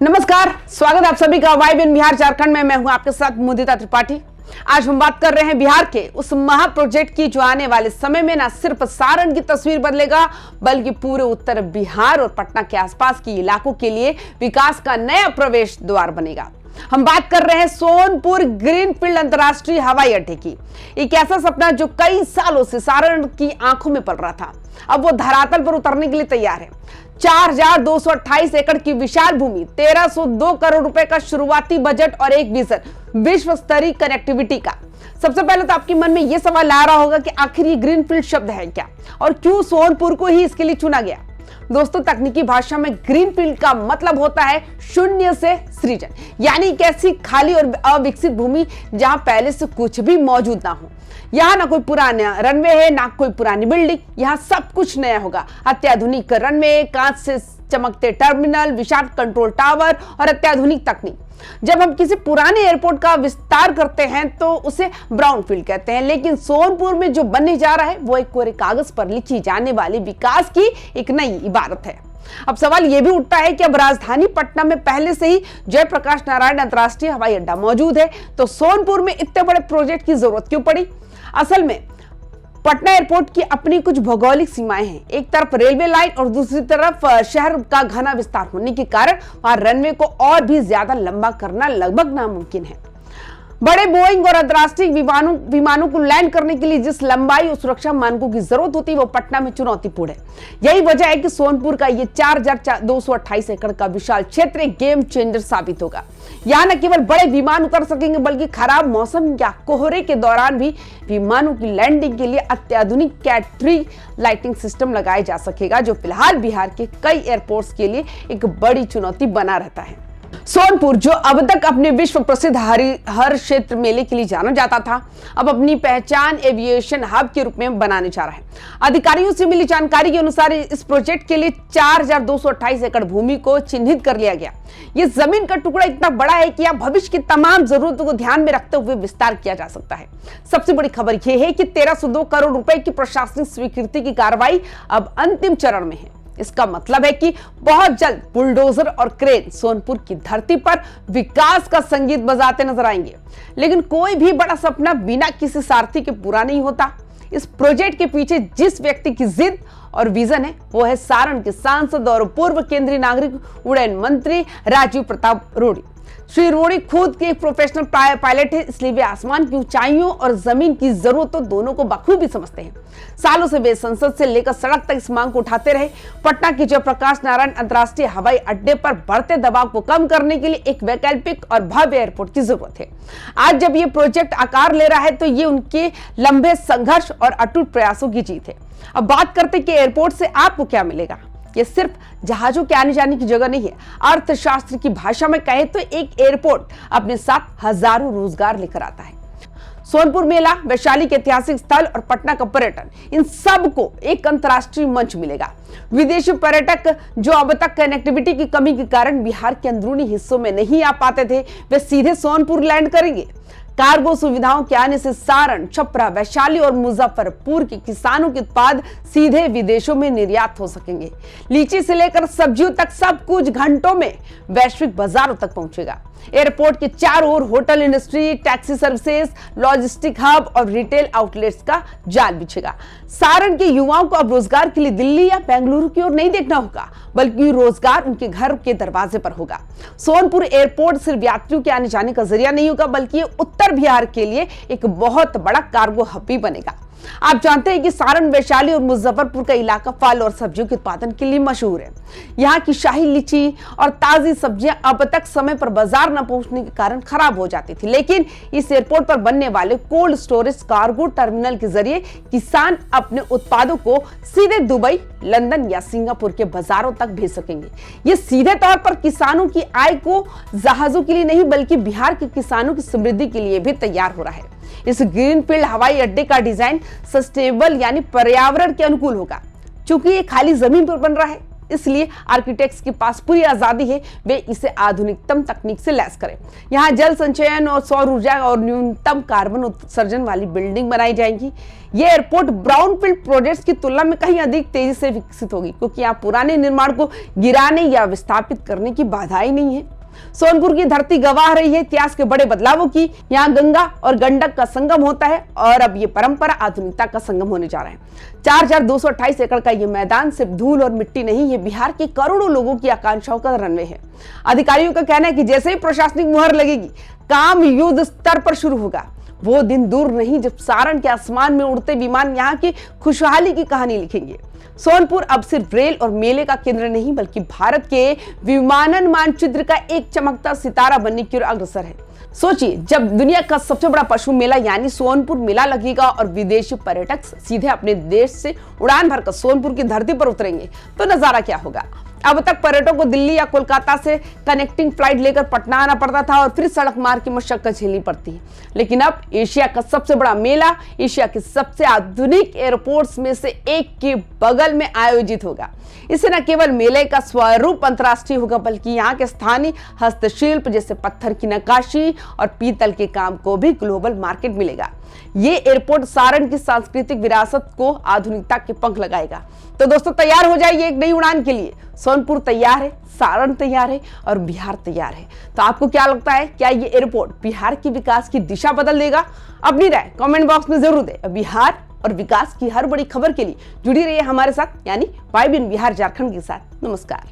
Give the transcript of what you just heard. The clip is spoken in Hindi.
नमस्कार, स्वागत है आप सभी का वाइब इन बिहार झारखंड में। मैं हूं आपके साथ मुदिता त्रिपाठी। आज हम बात कर रहे हैं बिहार के उस महा प्रोजेक्ट की जो आने वाले समय में न सिर्फ सारण की तस्वीर बदलेगा बल्कि पूरे उत्तर बिहार और पटना के आसपास के इलाकों के लिए विकास का नया प्रवेश द्वार बनेगा। हम बात कर रहे हैं सोनपुर ग्रीनफील्ड अंतर्राष्ट्रीय हवाई अड्डे की। एक ऐसा सपना जो कई सालों से सारण की आंखों में पल रहा था, अब वो धरातल पर उतरने के लिए तैयार है। 4,228 एकड़ की विशाल भूमि, 1,302 करोड़ रुपए का शुरुआती बजट और एक विजन विश्व स्तरीय कनेक्टिविटी का। सबसे पहले तो आपके मन में यह सवाल आ रहा होगा कि आखिर ये ग्रीनफील्ड शब्द है क्या और क्यों सोनपुर को ही इसके लिए चुना गया। दोस्तों, तकनीकी भाषा में ग्रीनफील्ड का मतलब होता है शून्य से सृजन, यानी एक ऐसी खाली और अविकसित भूमि जहां पहले से कुछ भी मौजूद ना हो। यहाँ ना कोई पुराना रनवे है, ना कोई पुरानी बिल्डिंग, यहाँ सब कुछ नया होगा। अत्याधुनिक रनवे, कांच से चमकते टर्मिनल, विशाल कंट्रोल टावर और अत्याधुनिक तकनीक। जब हम किसी पुराने एयरपोर्ट का विस्तार करते हैं तो उसे ब्राउनफील्ड कहते हैं, लेकिन सोनपुर में जो बनने जा रहा है वो एक कोरे कागज पर लिखी जाने वाली विकास की एक नई इबारत है। अब सवाल यह भी उठता है कि अब राजधानी पटना में पहले से ही जयप्रकाश नारायण अंतर्राष्ट्रीय हवाई अड्डा मौजूद है, तो सोनपुर में इतने बड़े प्रोजेक्ट की जरूरत क्यों पड़ी। असल में पटना एयरपोर्ट की अपनी कुछ भौगोलिक सीमाएं हैं। एक तरफ रेलवे लाइन और दूसरी तरफ शहर का घना विस्तार होने के कारण वहां रनवे को और भी ज्यादा लंबा करना लगभग नामुमकिन है। बड़े बोइंग और अंतर्राष्ट्रीय विमानों को लैंड करने के लिए जिस लंबाई और सुरक्षा मानकों की जरूरत होती है वो पटना में चुनौतीपूर्ण है। यही वजह है कि सोनपुर का ये 4,228 एकड़ का विशाल क्षेत्र एक गेम चेंजर साबित होगा। यहाँ न केवल बड़े विमान उतर सकेंगे बल्कि खराब मौसम या कोहरे के दौरान भी विमानों की लैंडिंग के लिए अत्याधुनिक कैट 3 लाइटिंग सिस्टम लगाया जा सकेगा, जो फिलहाल बिहार के कई एयरपोर्ट्स के लिए एक बड़ी चुनौती बना रहता है। सोनपुर, जो अब तक अपने विश्व प्रसिद्ध हर क्षेत्र मेले के लिए जाना जाता था, अब अपनी पहचान एविएशन हब के रूप में बनाने जा रहा है। अधिकारियों से मिली जानकारी के अनुसार इस प्रोजेक्ट के लिए 4,228 एकड़ भूमि को चिन्हित कर लिया गया। यह जमीन का टुकड़ा इतना बड़ा है कि यहाँ भविष्य की तमाम जरूरतों को ध्यान में रखते हुए विस्तार किया जा सकता है। सबसे बड़ी खबर यह है कि 1,302 करोड़ रुपए की प्रशासनिक स्वीकृति की कार्रवाई अब अंतिम चरण में है। इसका मतलब है कि बहुत जल्द बुलडोजर और क्रेन सोनपुर की धरती पर विकास का संगीत बजाते नजर आएंगे। लेकिन कोई भी बड़ा सपना बिना किसी सारथी के पूरा नहीं होता। इस प्रोजेक्ट के पीछे जिस व्यक्ति की जिद और विजन है वो है सारण के सांसद और पूर्व केंद्रीय नागरिक उड्डयन मंत्री राजीव प्रताप रूडी। श्री रूडी खुद के एक प्रोफेशनल पायलट है, इसलिए वे आसमान की ऊंचाइयों और जमीन की जरूरतों दोनों को बखूबी समझते हैं। सालों से वे संसद से लेकर सड़क तक इस मांग को उठाते रहे। पटना के जयप्रकाश नारायण अंतर्राष्ट्रीय हवाई अड्डे पर बढ़ते दबाव को कम करने के लिए एक वैकल्पिक और भव्य एयरपोर्ट की जरूरत है। आज जब ये प्रोजेक्ट आकार ले रहा है तो ये उनके लंबे संघर्ष और अटूट प्रयासों की जीत है। अब बात करते कि एयरपोर्ट से आपको क्या मिलेगा। ये सिर्फ जहाजों के आने जाने की जगह नहीं है। अर्थशास्त्र की भाषा में कहें तो एक एयरपोर्ट अपने साथ हजारों रोजगार लेकर आता है। सोनपुर मेला, वैशाली के ऐतिहासिक स्थल और पटना का पर्यटन, इन सब को एक अंतर्राष्ट्रीय मंच मिलेगा। विदेशी पर्यटक जो अब तक कनेक्टिविटी की कमी के कारण बिहार के अंदरूनी हिस्सों में नहीं आ पाते थे, वे सीधे सोनपुर लैंड करेंगे। कार्गो सुविधाओं के आने से सारण, छपरा, वैशाली और मुजफ्फरपुर के किसानों के उत्पाद सीधे विदेशों में निर्यात हो सकेंगे। लीची से लेकर सब्जियों तक सब कुछ घंटों में वैश्विक बाजारों तक पहुंचेगा। एयरपोर्ट के चारों ओर hotel industry, taxi services, logistic hub और रिटेल आउटलेट्स का जाल बिछेगा। सारण के युवाओं को अब रोजगार के लिए दिल्ली या बेंगलुरु की ओर नहीं देखना होगा, बल्कि रोजगार उनके घर के दरवाजे पर होगा। सोनपुर एयरपोर्ट सिर्फ यात्रियों के आने जाने का जरिया नहीं होगा, बल्कि उत्तर बिहार के लिए एक बहुत बड़ा कार्गो हब भी बनेगा। आप जानते हैं कि सारण, वैशाली और मुजफ्फरपुर का इलाका फल और सब्जियों के उत्पादन के लिए मशहूर है। यहाँ की शाही लीची और ताजी सब्जियां अब तक समय पर बाजार न पहुंचने के कारण खराब हो जाती थी, लेकिन इस एयरपोर्ट पर बनने वाले कोल्ड स्टोरेज कार्गो टर्मिनल के जरिए किसान अपने उत्पादों को सीधे दुबई, लंदन या सिंगापुर के बाजारों तक भेज सकेंगे। ये सीधे तौर पर किसानों की आय को जहाजों के लिए नहीं बल्कि बिहार के किसानों की समृद्धि के लिए भी तैयार हो रहा है। इस ग्रीनफील्ड हवाई अड्डे का डिजाइन सस्टेनेबल यानी पर्यावरण के अनुकूल होगा। चूंकि ये खाली जमीन पर बन रहा है, इसलिए आर्किटेक्ट्स के पास पूरी आजादी है, वे इसे आधुनिकतम तकनीक से लैस करें। यहाँ जल संचयन और सौर ऊर्जा और न्यूनतम कार्बन उत्सर्जन वाली बिल्डिंग बनाई जाएंगी। ये एयरपोर्ट ब्राउनफील्ड प्रोजेक्ट्स की तुलना में कहीं अधिक तेजी से विकसित होगी, क्योंकि यहाँ पुराने निर्माण को गिराने या विस्थापित करने की बाधा ही नहीं है। सोनपुर की धरती गवाह रही है इतिहास के बड़े बदलावों की। यहाँ गंगा और गंडक का संगम होता है और अब ये परंपरा आधुनिकता का संगम होने जा रहा है। 4228 एकड़ का ये मैदान सिर्फ धूल और मिट्टी नहीं, ये बिहार के करोड़ों लोगों की आकांक्षाओं का रनवे है। अधिकारियों का कहना है कि जैसे ही प्रशासनिक मुहर लगेगी, काम युद्ध स्तर पर शुरू होगा। वो दिन दूर नहीं जब सारण के आसमान में उड़ते विमान यहाँ की खुशहाली की कहानी लिखेंगे। सोनपुर अब सिर्फ रेल और मेले का केंद्र नहीं, बल्कि भारत के विमानन मानचित्र का एक चमकता सितारा बनने की ओर अग्रसर है। सोचिए, जब दुनिया का सबसे बड़ा पशु मेला यानी सोनपुर मेला लगेगा और विदेशी पर्यटक सीधे अपने देश से उड़ान भरकर सोनपुर की धरती पर उतरेंगे, तो नजारा क्या होगा। अब तक पर्यटकों को दिल्ली या कोलकाता से कनेक्टिंग फ्लाइट लेकर पटना आना पड़ता था और फिर सड़क मार्ग की मशक्कत झेलनी पड़ती है, लेकिन अब एशिया का सबसे बड़ा मेला एशिया के सबसे आधुनिक एयरपोर्ट्स में से एक के बगल में आयोजित होगा। इससे न केवल मेले का स्वरूप अंतर्राष्ट्रीय होगा, बल्कि यहाँ के स्थानीय हस्तशिल्प जैसे पत्थर की नक्काशी और पीतल के काम को भी ग्लोबल मार्केट मिलेगा। ये एयरपोर्ट सारण की सांस्कृतिक विरासत को आधुनिकता के पंख लगाएगा। तो दोस्तों, तैयार हो जाइए एक नई उड़ान के लिए। सोनपुर तैयार है, सारण तैयार है और बिहार तैयार है। तो आपको क्या लगता है, क्या ये एयरपोर्ट बिहार की विकास की दिशा बदल देगा? अपनी राय कमेंट बॉक्स में जरूर दें। बिहार और विकास की हर बड़ी खबर के लिए जुड़ी रहिए हमारे साथ, यानी YBN बिहार झारखंड के साथ। नमस्कार।